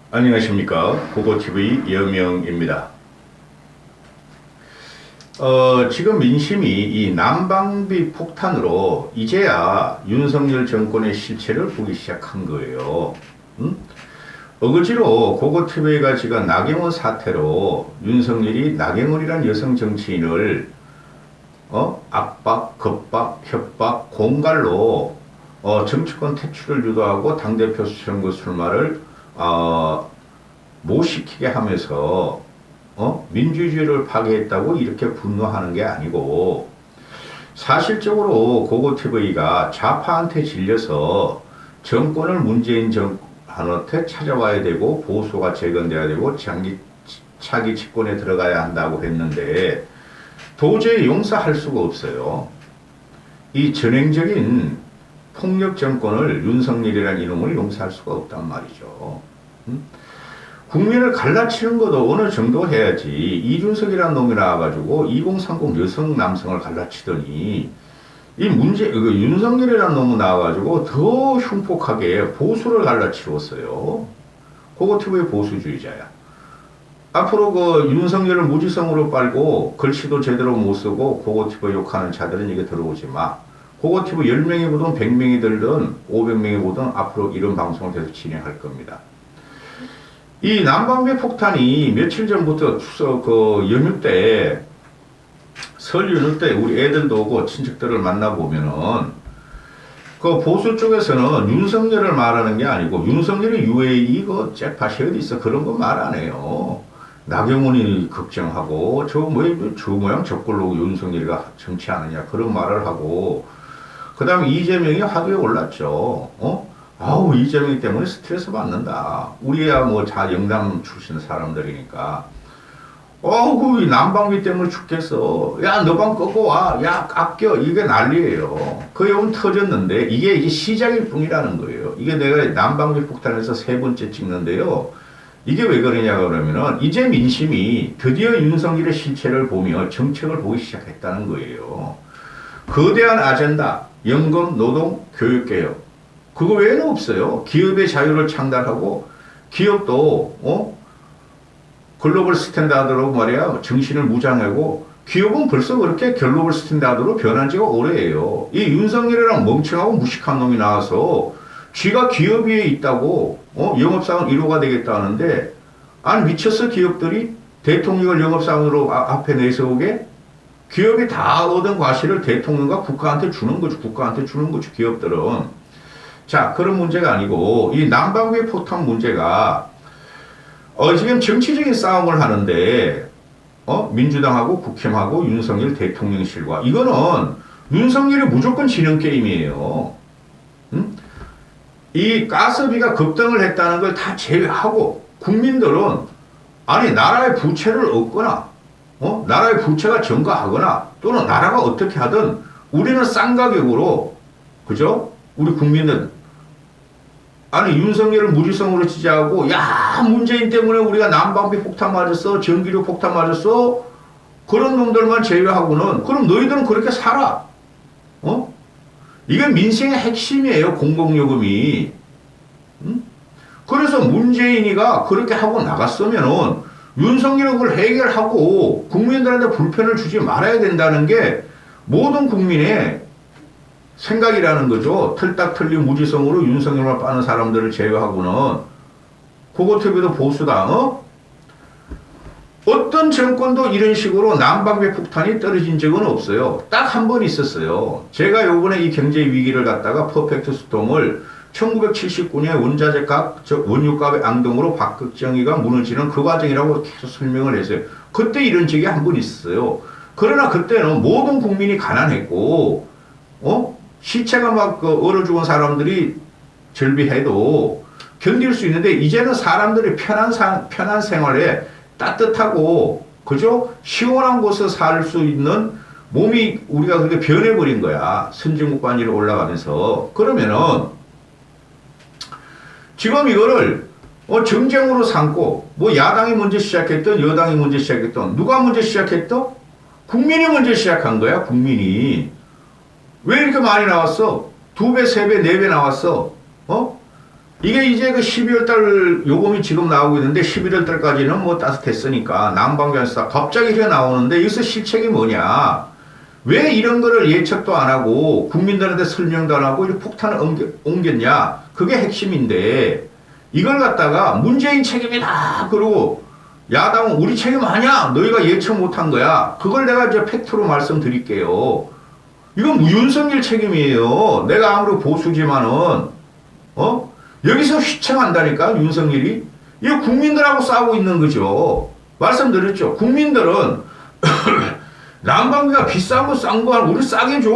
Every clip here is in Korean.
안녕하십니까. 고고TV 여명입니다. 지금 민심이 이 난방비 폭탄으로 이제야 윤석열 정권의 실체를 보기 시작한 거예요. 어거지로 고고TV가 지금 나경원 사태로 윤석열이 나경원이란 여성 정치인을 압박, 겁박, 협박, 공갈로 정치권 퇴출을 유도하고 당대표 선거 출마를 못 시키게 하면서 민주주의를 파괴했다고 이렇게 분노하는 게 아니고, 사실적으로 고고TV가 좌파한테 질려서 정권을 문재인 정한테 찾아와야 되고 보수가 재건돼야 되고 차기 집권에 들어가야 한다고 했는데 도저히 용서할 수가 없어요. 이 전행적인 폭력 정권을 윤석열이라는 이놈을 용서할 수가 없단 말이죠. 국민을 갈라치는 것도 어느 정도 해야지. 이준석이라는 놈이 나와가지고 2030 여성 남성을 갈라치더니 이 윤석열이라는 놈이 나와가지고 더 흉폭하게 보수를 갈라치웠어요. 고고TV의 보수주의자야. 앞으로 윤석열을 무지성으로 빨고 글씨도 제대로 못 쓰고 고고TV 욕하는 자들은 이게 들어오지 마. 고고TV 10명이 보든 100명이 들든 500명이 보든 앞으로 이런 방송을 계속 진행할 겁니다. 이 난방비 폭탄이 며칠 전부터 추석 연휴 때, 설 연휴 때 우리 애들도 오고 친척들을 만나보면은 보수 쪽에서는 윤석열을 말하는 게 아니고 윤석열이 UAE 잭팟이 어디 있어 그런 거 말 안 해요. 나경원이 걱정하고 저 모양 저꼴로 윤석열이가 정치하느냐 그런 말을 하고, 그 다음에 이재명이 화두에 올랐죠. 아우 이재명 때문에 스트레스 받는다. 우리야 영남 출신 사람들이니까. 그 난방비 때문에 죽겠어. 야 너 방 끄고 와. 야 아껴. 이게 난리예요. 그 욕은 터졌는데 이게 이제 시작일 뿐이라는 거예요. 이게 내가 난방비 폭탄에서 3번째 찍는데요. 이게 왜 그러냐 그러면은 이제 민심이 드디어 윤석열의 실체를 보며 정책을 보기 시작했다는 거예요. 거대한 아젠다, 연금, 노동, 교육개혁. 그거 외에는 없어요. 기업의 자유를 창달하고 기업도 글로벌 스탠다드로 말이야 정신을 무장하고, 기업은 벌써 그렇게 글로벌 스탠다드로 변한 지가 오래예요. 이 윤석열이랑 멍청하고 무식한 놈이 나와서 쥐가 기업 위에 있다고 영업사원 1호가 되겠다는데, 아니 미쳤어. 기업들이 대통령을 영업사원으로 앞에 내세우게? 기업이 다 얻은 과실을 대통령과 국가한테 주는 거죠. 국가한테 주는 거죠, 기업들은. 자, 그런 문제가 아니고 이 난방비 폭탄 문제가 지금 정치적인 싸움을 하는데 민주당하고 국힘하고 윤석열 대통령실과, 이거는 윤석열이 무조건 지는 게임이에요. 이 가스비가 급등을 했다는 걸 다 제외하고 국민들은 아니 나라의 부채를 얻거나 나라의 부채가 증가하거나 또는 나라가 어떻게 하든 우리는 싼 가격으로, 그죠? 우리 국민은 아니 윤석열을 무지성으로 지지하고, 야 문재인 때문에 우리가 난방비 폭탄 맞았어, 전기료 폭탄 맞았어, 그런 놈들만 제외하고는 그럼 너희들은 그렇게 살아. 이게 민생의 핵심이에요, 공공요금이. 그래서 문재인이가 그렇게 하고 나갔으면은 윤석열은 그걸 해결하고 국민들한테 불편을 주지 말아야 된다는 게 모든 국민의 생각이라는 거죠. 틀딱 틀린 무지성으로 윤석열만 빠는 사람들을 제외하고는. 고고TV도 보수당, 어떤 정권도 이런 식으로 난방비 폭탄이 떨어진 적은 없어요. 딱 한 번 있었어요. 제가 요번에 이 경제 위기를 갖다가 퍼펙트 스톰을 1979년 원자재값, 원유값의 앙등으로 박극정이가 무너지는 그 과정이라고 계속 설명을 했어요. 그때 이런 적이 한 번 있었어요. 그러나 그때는 모든 국민이 가난했고, 시체가 막 얼어 죽은 사람들이 절비해도 견딜 수 있는데, 이제는 사람들이 편한 생활에 따뜻하고, 그죠? 시원한 곳에 살 수 있는 몸이 우리가 그렇게 변해버린 거야. 선진국 위로 올라가면서. 그러면은 지금 이거를 정쟁으로 삼고, 야당이 먼저 시작했던 여당이 먼저 시작했던, 누가 먼저 시작했던? 국민이 먼저 시작한 거야, 국민이. 왜 이렇게 많이 나왔어? 2배, 3배, 4배 나왔어. 이게 이제 그 12월 달 요금이 지금 나오고 있는데 11월 달까지는 뭐 따뜻했으니까 난방비에서 갑자기 이렇게 나오는데 여기서 실책이 뭐냐? 왜 이런 거를 예측도 안 하고 국민들한테 설명도 안 하고 이렇게 폭탄을 옮겼냐? 그게 핵심인데 이걸 갖다가 문재인 책임이다. 그러고 야당은 우리 책임 아니야. 너희가 예측 못한 거야. 그걸 내가 이제 팩트로 말씀드릴게요. 이건 윤석열 책임이에요. 내가 아무리 보수지만은 여기서 휘청한다니까 윤석열이. 이거 국민들하고 싸우고 있는 거죠. 말씀드렸죠. 국민들은 난방비가 비싼 거 싼 거 우리 싸게 줘.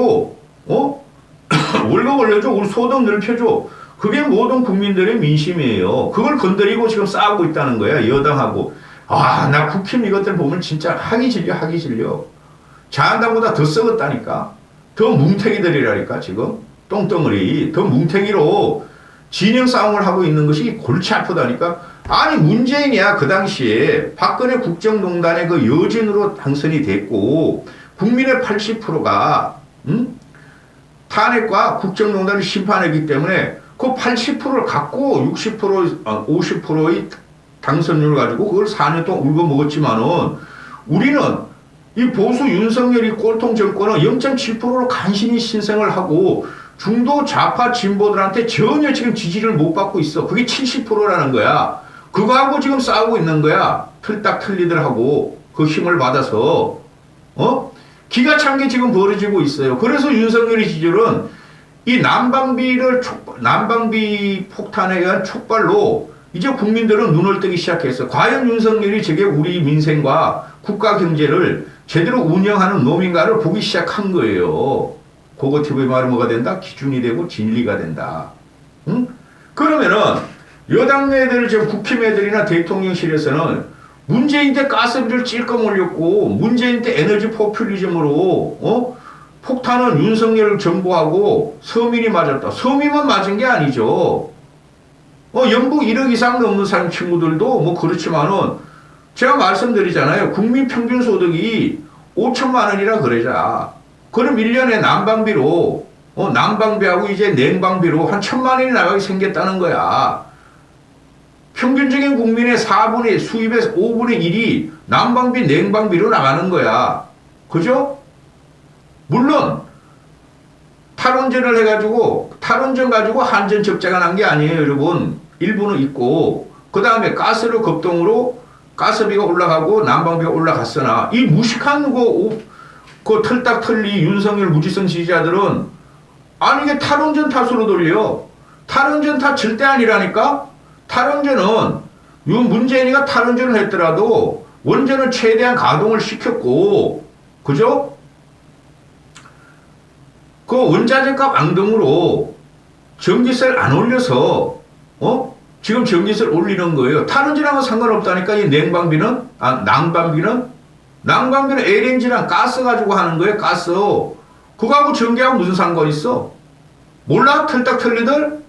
월급 올려줘. 우리 소득 넓혀줘. 그게 모든 국민들의 민심이에요. 그걸 건드리고 지금 싸우고 있다는 거야. 여당하고. 나 국힘 이것들 보면 진짜 하기 질려. 자한당보다 더 썩었다니까. 더 뭉탱이들이라니까 지금. 똥덩어리. 더 뭉탱이로 진영 싸움을 하고 있는 것이 골치 아프다니까. 아니 문재인이야 그 당시에 박근혜 국정농단의 그 여진으로 당선이 됐고 국민의 80%가 탄핵과 국정농단을 심판했기 때문에 그 80%를 갖고 60% 50%의 당선율을 가지고 그걸 4년 동안 울고 먹었지만은 우리는 이 보수 윤석열이 꼴통 정권은 0.7%로 간신히 신생을 하고 중도 좌파 진보들한테 전혀 지금 지지를 못 받고 있어. 그게 70%라는 거야. 그거하고 지금 싸우고 있는 거야. 틀딱 틀리들하고 그 힘을 받아서 기가 찬 게 지금 벌어지고 있어요. 그래서 윤석열의 지지율은 이 난방비 폭탄에 의한 촉발로 이제 국민들은 눈을 뜨기 시작했어. 과연 윤석열이 저게 우리 민생과 국가 경제를 제대로 운영하는 놈인가를 보기 시작한 거예요. 그거 TV 말이 뭐가 된다? 기준이 되고 진리가 된다. 그러면은 여당 애들 지금 국힘 애들이나 대통령실에서는 문재인 때 가스비를 찔끔 올렸고 문재인 때 에너지 포퓰리즘으로 폭탄은 윤석열을 정부하고 서민이 맞았다. 서민만 맞은 게 아니죠. 연봉 1억 이상 넘는 사람 친구들도 뭐 그렇지만은 제가 말씀드리잖아요. 국민 평균 소득이 5천만 원이라 그러자. 그럼 1년에 난방비로 난방비하고 이제 냉방비로 한 1,000만 원이 나가게 생겼다는 거야. 평균적인 국민의 4분의 수입의 5분의 1이 난방비, 냉방비로 나가는 거야. 그죠? 물론 탈원전을 해가지고 탈원전 가지고 한전 적자가 난 게 아니에요, 여러분. 일부는 있고 그 다음에 가스로 급등으로 가스비가 올라가고 난방비가 올라갔으나 이 무식한 그 털딱 털리 윤석열 무지성 지지자들은 아니 이게 탈원전 탓으로 돌려. 탈원전 탓 절대 아니라니까. 탈원전은 문재인이가 탈원전을 했더라도 원전을 최대한 가동을 시켰고 그죠? 그 원자재값 앙등으로 전기세를 안 올려서 지금 전기세를 올리는 거예요. 탈원전하고 상관없다니까. 이 냉방비는 난방비는 LNG랑 가스 가지고 하는 거예요. 가스. 그거하고 전기하고 무슨 상관 있어? 몰라? 털딱 털리들?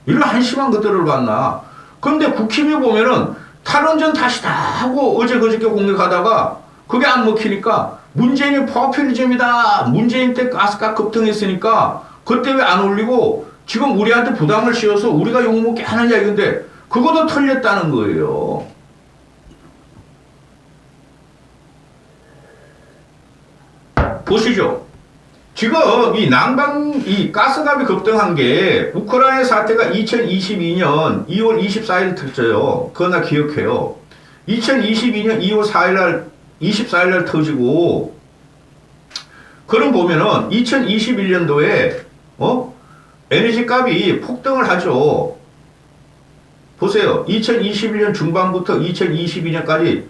이런 한심한 것들을 봤나. 근데 국힘이 보면은 탈원전 탓이다 하고 어제 그저께 공격하다가 그게 안 먹히니까 문재인이 포퓰리즘이다. 문재인 때 가스가 급등했으니까 그때 왜 안 올리고 지금 우리한테 부담을 씌워서 우리가 욕먹게 하느냐 이건데 그것도 털렸다는 거예요. 보시죠. 지금 이 가스값이 급등한 게 우크라이나 사태가 2022년 2월 24일 터져요. 그거 나 기억해요. 2022년 2월 24일 날 터지고 그럼 보면은 2021년도에 에너지 값이 폭등을 하죠. 보세요. 2021년 중반부터 2022년까지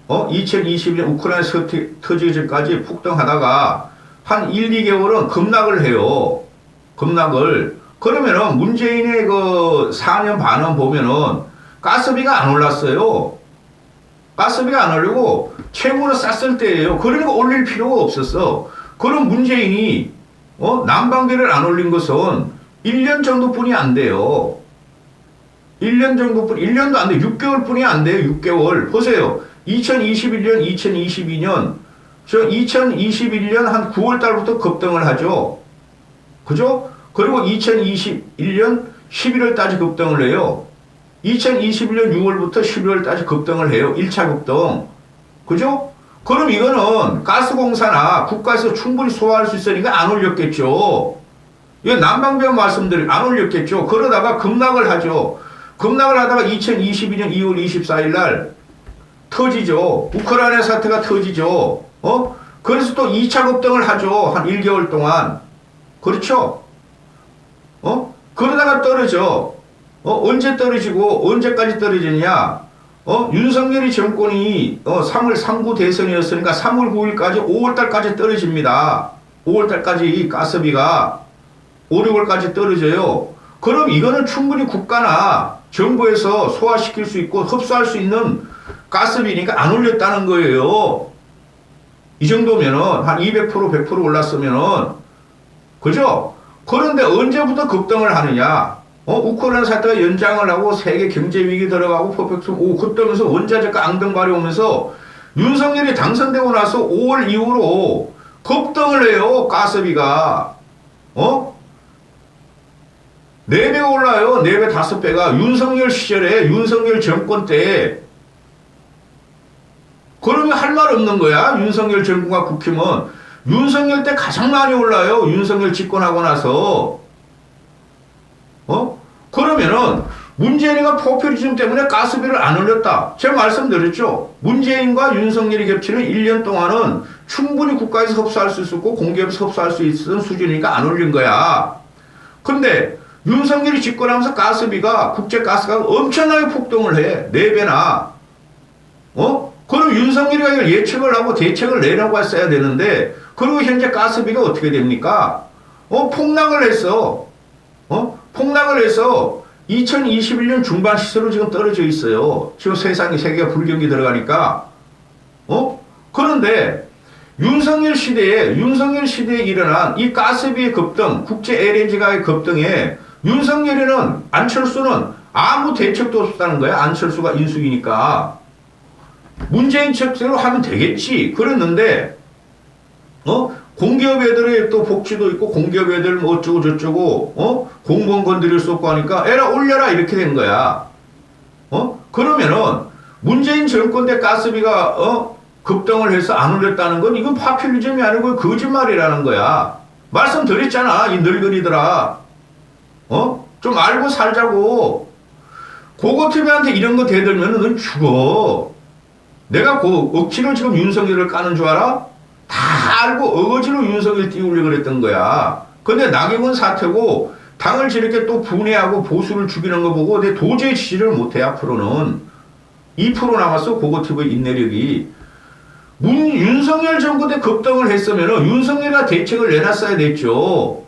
2022년 우크라이나 사태 터지기 전까지 폭등하다가 한 1, 2개월은 급락을 해요. 급락을. 그러면은 문재인의 그 4년 반은 보면은 가스비가 안 올랐어요. 가스비가 안 오르고 최고로 쌌을 때예요. 그러니까 올릴 필요가 없었어. 그럼 문재인이 난방비를 안 올린 것은 1년 정도뿐이 안 돼요. 1년도 안 돼. 6개월뿐이 안 돼요. 6개월. 보세요. 2021년, 2022년 2021년 한 9월 달부터 급등을 하죠. 그죠? 그리고 2021년 11월까지 급등을 해요. 2021년 6월부터 11월까지 급등을 해요. 1차 급등. 그죠? 그럼 이거는 가스공사나 국가에서 충분히 소화할 수 있으니까 안 올렸겠죠. 이거 난방비용 말씀드린 안 올렸겠죠. 그러다가 급락을 하죠. 급락을 하다가 2022년 2월 24일 날 터지죠. 우크라이나 사태가 터지죠. 그래서 또 2차 급등을 하죠. 한 1개월 동안. 그렇죠? 그러다가 떨어져. 언제 떨어지고 언제까지 떨어지냐? 윤석열이 정권이 3월 3구 대선이었으니까 3월 9일까지 5월달까지 떨어집니다. 5월달까지 가스비가 5, 6월까지 떨어져요. 그럼 이거는 충분히 국가나 정부에서 소화시킬 수 있고 흡수할 수 있는 가스비니까 안 올렸다는 거예요. 이 정도면은 한 200% 100% 올랐으면은 그죠? 그런데 언제부터 급등을 하느냐? 우크라이나 사태가 연장을 하고 세계 경제 위기 들어가고 퍼펙트 그때면서 원자재가 앙등발이 오면서 윤석열이 당선되고 나서 5월 이후로 급등을 해요. 가스비가 4배 올라요. 4배 5배가 윤석열 시절에 윤석열 정권 때. 그러면 할 말 없는 거야. 윤석열 정부가 국힘은 윤석열 때 가장 많이 올라요. 윤석열 집권하고 나서. 그러면은 문재인이가 포퓰리즘 때문에 가스비를 안 올렸다. 제가 말씀드렸죠. 문재인과 윤석열이 겹치는 1년 동안은 충분히 국가에서 흡수할 수 있었고 공기업에서 흡수할 수 있었던 수준이니까 안 올린 거야. 근데 윤석열이 집권하면서 가스비가 국제가스가 엄청나게 폭등을 해. 4배나. 그럼 윤석열이가 이걸 예측을 하고 대책을 내라고 했어야 되는데 그리고 현재 가스비가 어떻게 됩니까? 폭락을 했어. 폭락을 해서 2021년 중반 시세로 지금 떨어져 있어요. 지금 세상에 세계가 불경기 들어가니까. 그런데 윤석열 시대에 일어난 이 가스비의 급등, 국제 LNG가의 급등에 윤석열이는 안철수는 아무 대책도 없었다는 거야. 안철수가 인수기니까. 문재인 책대로 하면 되겠지. 그랬는데, 공기업 애들의 또 복지도 있고, 공기업 애들 뭐 어쩌고-저쩌고, 공무원 건드릴 수 없고 하니까, 에라 올려라, 이렇게 된 거야. 그러면은, 문재인 정권 때 가스비가, 급등을 해서 안 올렸다는 건, 이건 파퓰리즘이 아니고 거짓말이라는 거야. 말씀드렸잖아, 이 늙은이들아. 좀 알고 살자고. 고거TV한테 이런 거 대들면은 넌 죽어. 내가 억지로 지금 윤석열을 까는 줄 알아? 다 알고 어거지로 윤석열 띄우려고 그랬던 거야. 근데 나경원 사태고 당을 저렇게 또 분해하고 보수를 죽이는 거 보고 내 도저히 지지를 못해 앞으로는. 2% 남았어 고거TV 인내력이. 윤석열 정부 때 급등을 했으면은 윤석열이가 대책을 내놨어야 됐죠.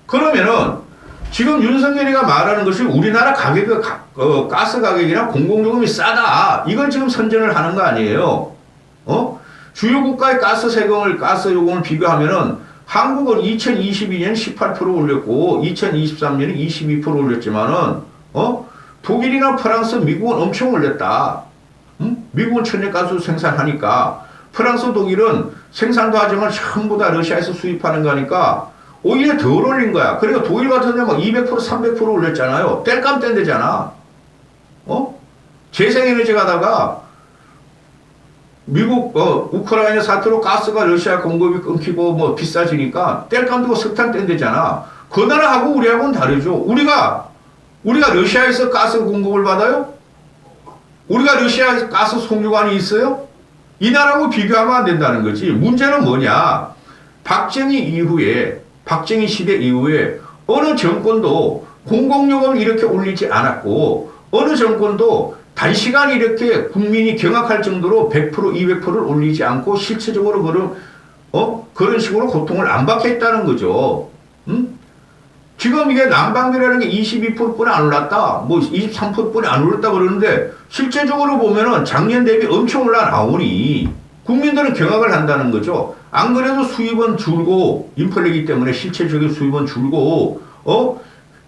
그러면은 지금 윤석열이가 말하는 것이 우리나라 가격이 가스 가격이나 공공요금이 싸다. 이걸 지금 선전을 하는 거 아니에요. 주요 국가의 가스 요금을 비교하면은 한국은 2022년 18% 올렸고 2023년에 22% 올렸지만은 독일이나 프랑스, 미국은 엄청 올렸다. 미국은 천연가스 생산하니까 프랑스, 독일은 생산도 하지만 전부 다 러시아에서 수입하는 거니까 오히려 덜 올린 거야. 그러니까 독일 같은 데막 200%, 300% 올렸잖아요. 뗄감 뗀대잖아. 재생에너지 가다가 미국, 우크라이나 사태로 가스가 러시아 공급이 끊기고 뭐 비싸지니까 뗄감 두고 석탄 뗀대잖아. 그 나라하고 우리하고는 다르죠. 우리가 러시아에서 가스 공급을 받아요? 우리가 러시아 가스 송유관이 있어요? 이 나라하고 비교하면 안 된다는 거지. 문제는 뭐냐? 박정희 시대 이후에 어느 정권도 공공요금을 이렇게 올리지 않았고 어느 정권도 단시간 이렇게 국민이 경악할 정도로 100%, 200%를 올리지 않고 실체적으로 그런 식으로 고통을 안 받게 했다는 거죠. 지금 이게 난방비라는 게 22%뿐이 안 올랐다. 뭐 23%뿐이 안 올랐다 그러는데 실제적으로 보면은 작년 대비 엄청 올라 나오니 국민들은 경악을 한다는 거죠. 안 그래도 수입은 줄고 인플레이기 때문에 실체적인 수입은 줄고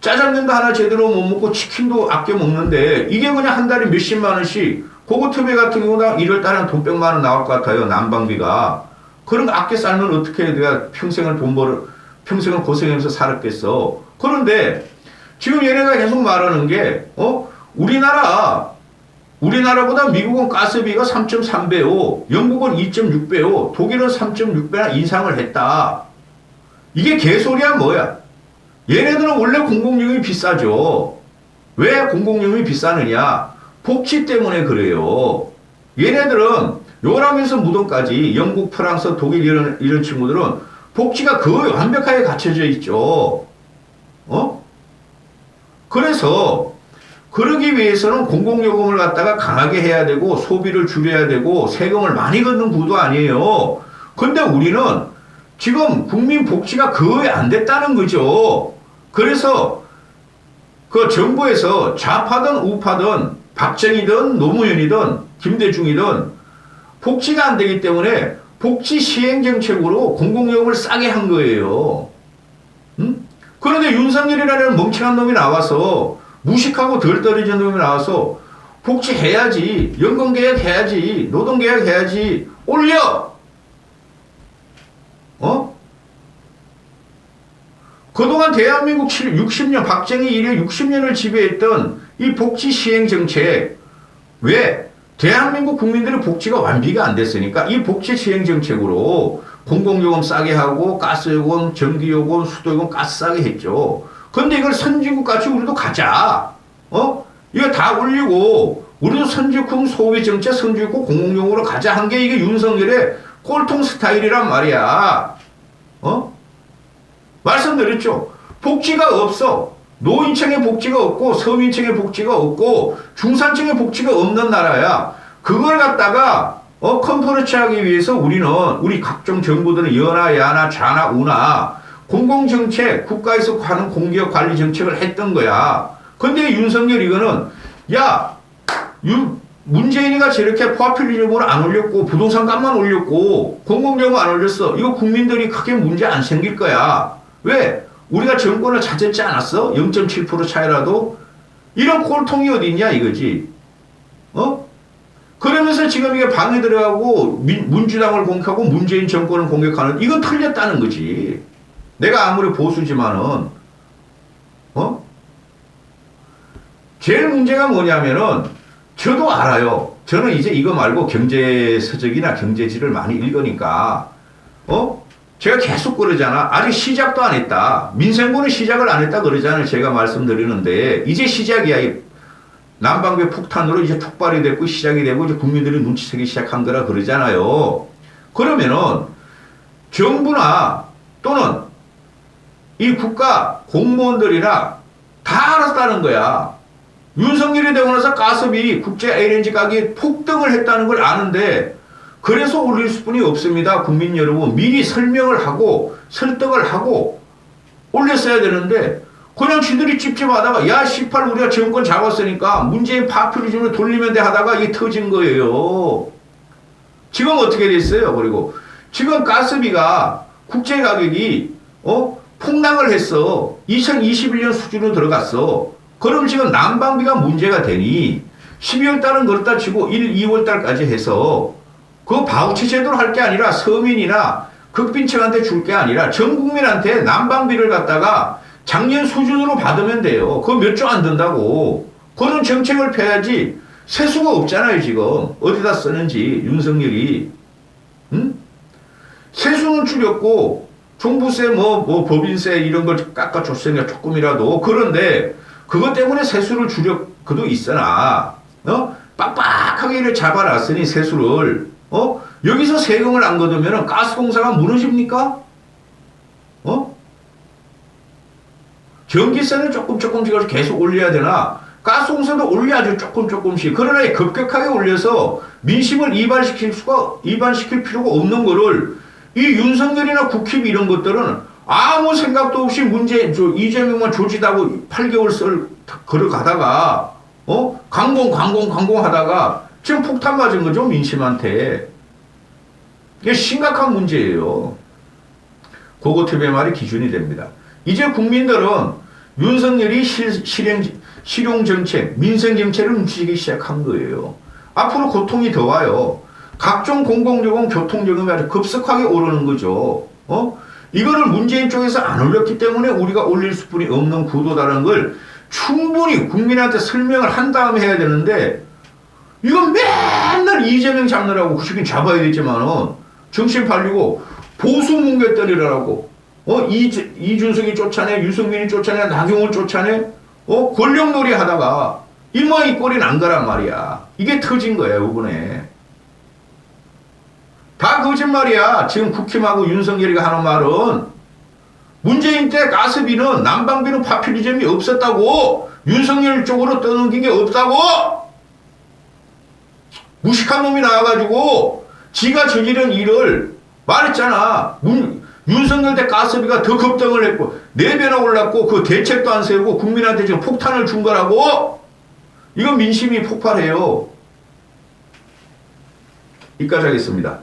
짜장면도 하나 제대로 못 먹고 치킨도 아껴 먹는데 이게 그냥 한 달에 몇십만 원씩 고거TV 같은 경우는 1월 달에 돈 100만 원 나올 것 같아요. 난방비가. 그런 거 아껴 살면 어떻게 내가 평생을 고생하면서 살았겠어. 그런데 지금 얘네가 계속 말하는 게, 우리나라보다 미국은 가스비가 3.3배요. 영국은 2.6배요. 독일은 3.6배나 인상을 했다. 이게 개소리야 뭐야? 얘네들은 원래 공공요금이 비싸죠. 왜 공공요금이 비싸느냐? 복지 때문에 그래요. 얘네들은 요람에서 무덤까지 영국, 프랑스, 독일 이런 친구들은 복지가 거의 완벽하게 갖춰져 있죠. 그래서 그러기 위해서는 공공요금을 갖다가 강하게 해야 되고 소비를 줄여야 되고 세금을 많이 걷는 구도 아니에요. 근데 우리는 지금 국민 복지가 거의 안 됐다는 거죠. 그래서 그 정부에서 좌파든 우파든 박정희든 노무현이든 김대중이든 복지가 안 되기 때문에 복지 시행 정책으로 공공요금을 싸게 한 거예요. 그런데 윤석열이라는 멍청한 놈이 나와서 무식하고 덜 떨어진 놈이 나와서 복지해야지, 연금개혁 해야지, 노동개혁 해야지, 올려! 그동안 대한민국 60년, 박정희 이래 60년을 지배했던 이 복지 시행 정책, 왜? 대한민국 국민들의 복지가 완비가 안 됐으니까 이 복지 시행 정책으로 공공요금 싸게 하고 가스요금, 전기요금, 수도요금 가스 싸게 했죠. 근데 이걸 선진국같이 우리도 가자. 이거 다 올리고 우리도 선진국 소비 정책, 선진국 공공요금으로 가자 한 게 이게 윤석열의 꼴통 스타일이란 말이야. 말씀드렸죠. 복지가 없어. 노인층의 복지가 없고 서민층의 복지가 없고 중산층의 복지가 없는 나라야. 그걸 갖다가 컨퍼런스하기 위해서 우리 각종 정부들은 여나 야나 좌나 우나 공공정책, 국가에서 하는 공기업 관리 정책을 했던 거야. 근데 윤석열 이거는 문재인이가 저렇게 포퓰리즘으로 안 올렸고 부동산 값만 올렸고 공공요금 안 올렸어. 이거 국민들이 크게 문제 안 생길 거야. 왜? 우리가 정권을 찾았지 않았어? 0.7% 차이라도? 이런 꼴통이 어디 있냐 이거지. 그러면서 지금 이게 방에 들어가고 민주당을 공격하고 문재인 정권을 공격하는 이건 틀렸다는 거지. 내가 아무리 보수지만은 제일 문제가 뭐냐면은 저도 알아요. 저는 이제 이거 말고 경제서적이나 경제지를 많이 읽으니까 제가 계속 그러잖아. 아직 시작도 안 했다. 민생부는 시작을 안 했다 그러잖아요. 제가 말씀드리는데 이제 시작이야. 난방비 폭탄으로 이제 촉발이 됐고 시작이 되고 이제 국민들이 눈치채기 시작한 거라 그러잖아요. 그러면은 정부나 또는 이 국가 공무원들이나 다 알았다는 거야. 윤석열이 되고 나서 가스비 국제 LNG 가격이 폭등을 했다는 걸 아는데 그래서 올릴 수뿐이 없습니다. 국민 여러분 미리 설명을 하고 설득을 하고 올렸어야 되는데 그냥 지들이 찝찝하다가 야 18 우리가 정권 잡았으니까 문재인 파퓰리즘을 돌리면 돼 하다가 이게 터진 거예요. 지금 어떻게 됐어요? 그리고 지금 가스비가 국제 가격이 폭락을 했어. 2021년 수준으로 들어갔어. 그럼 지금 난방비가 문제가 되니 12월 달은 그렇다 치고 1, 2월 달까지 해서 그 바우치 제도로 할 게 아니라 서민이나 극빈층한테 줄 게 아니라 전 국민한테 난방비를 갖다가 작년 수준으로 받으면 돼요. 그거 몇 조 안 든다고. 그런 정책을 펴야지. 세수가 없잖아요 지금. 어디다 쓰는지 윤석열이. 세수는 줄였고 종부세 법인세 이런 걸 깎아줬으니까 조금이라도. 그런데 그것 때문에 세수를 그도 있으나 빡빡하게 잡아놨으니 세수를 여기서 세금을 안 걷으면 가스공사가 무너집니까? 전기세는 조금씩 계속 올려야 되나? 가스공사도 올려야죠. 조금씩. 그러나 급격하게 올려서 민심을 이반시킬 필요가 없는 거를 이 윤석열이나 국힘 이런 것들은 아무 생각도 없이 이재명만 조지다고 8개월 걸어가다가 강공 하다가 지금 폭탄 맞은 거죠. 민심한테. 이게 심각한 문제예요. 고거트의 말이 기준이 됩니다. 이제 국민들은 윤석열이 실용정책, 민생정책을 훔치기 시작한 거예요. 앞으로 고통이 더 와요. 각종 공공요금, 교통요금이 아주 급속하게 오르는 거죠. 이거를 문재인 쪽에서 안 올렸기 때문에 우리가 올릴 수뿐이 없는 구도다라는 걸 충분히 국민한테 설명을 한 다음에 해야 되는데, 이건 맨날 이재명 잡느라고 구식인 잡아야겠지만은 정신 팔리고 보수 뭉개떨이라고 이준석이 쫓아내, 유승민이 쫓아내, 나경원 쫓아내, 권력놀이 하다가 이마이 꼴이 난 거란 말이야. 이게 터진 거예요, 이번에. 다 거짓말이야. 지금 국힘하고 윤석열이가 하는 말은 문재인 때 가스비는, 난방비는 파퓰리즘이 없었다고, 윤석열 쪽으로 떠넘긴 게 없다고, 무식한 놈이 나와가지고 지가 저지른 일을 말했잖아. 윤석열 때 가스비가 더 급등을 했고 4배나 올랐고 그 대책도 안 세우고 국민한테 지금 폭탄을 준 거라고. 이건 민심이 폭발해요. 여기까지 하겠습니다.